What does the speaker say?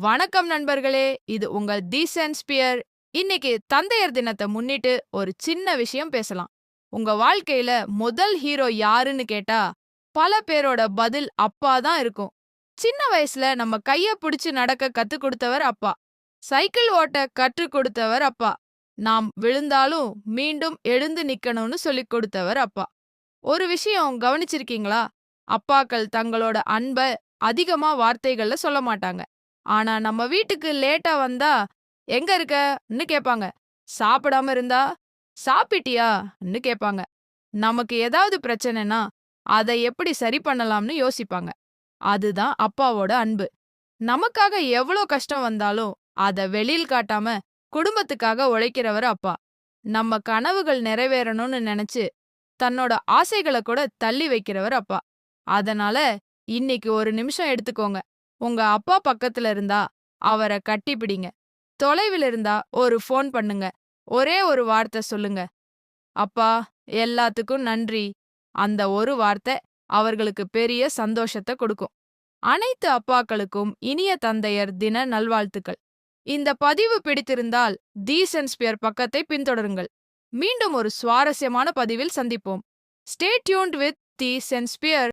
வணக்கம் நண்பர்களே, இது உங்கள் தி சென்ஸ்பியர். இன்னைக்கு தந்தையர் தினத்தை முன்னிட்டு ஒரு சின்ன விஷயம் பேசலாம். உங்க வாழ்க்கையில முதல் ஹீரோ யாருன்னு கேட்டா பல பேரோட பதில் அப்பா தான் இருக்கும். சின்ன வயசுல நம்ம கைய பிடிச்சு நடக்க கத்து கொடுத்தவர் அப்பா. சைக்கிள் ஓட்ட கற்றுக் கொடுத்தவர் அப்பா. நாம் விழுந்தாலும் மீண்டும் எழுந்து நிக்கணும்னு சொல்லிக் கொடுத்தவர் அப்பா. ஒரு விஷயம் கவனிச்சிருக்கீங்களா? அப்பாக்கள் தங்களோட அன்ப அதிகமா வார்த்தைகள்ல சொல்ல மாட்டாங்க. ஆனா நம்ம வீட்டுக்கு லேட்டா வந்தா எங்க இருக்கன்னு கேட்பாங்க. சாப்பிடாம இருந்தா சாப்பிட்டியான்னு கேட்பாங்க. நமக்கு ஏதாவது பிரச்சனைனா அதை எப்படி சரி பண்ணலாம்னு யோசிப்பாங்க. அதுதான் அப்பாவோட அன்பு. நமக்காக எவ்வளோ கஷ்டம் வந்தாலும் அதை வெளியில் காட்டாம குடும்பத்துக்காக உழைக்கிறவர் அப்பா. நம்ம கனவுகள் நிறைவேறணும்னு நினைச்சு தன்னோட ஆசைகளை கூட தள்ளி வைக்கிறவர் அப்பா. அதனால இன்னைக்கு ஒரு நிமிஷம் எடுத்துக்கோங்க. உங்க அப்பா பக்கத்துல இருந்தா அவரை கட்டிப்பிடிங்க. தொலைவில் இருந்தா ஒரு ஃபோன் பண்ணுங்க. ஒரே ஒரு வார்த்தை சொல்லுங்க, அப்பா, எல்லாத்துக்கும் நன்றி. அந்த ஒரு வார்த்தை அவர்களுக்கு பெரிய சந்தோஷத்தை கொடுக்கும். அனைத்து அப்பாக்களுக்கும் இனிய தந்தையர் தின நல்வாழ்த்துக்கள். இந்த பதிவு பிடித்திருந்தால் தி சென்ஸ்பியர் பக்கத்தை பின்தொடருங்கள். மீண்டும் ஒரு சுவாரஸ்யமான பதிவில் சந்திப்போம். Stay tuned with the சென்ஸ்பியர்.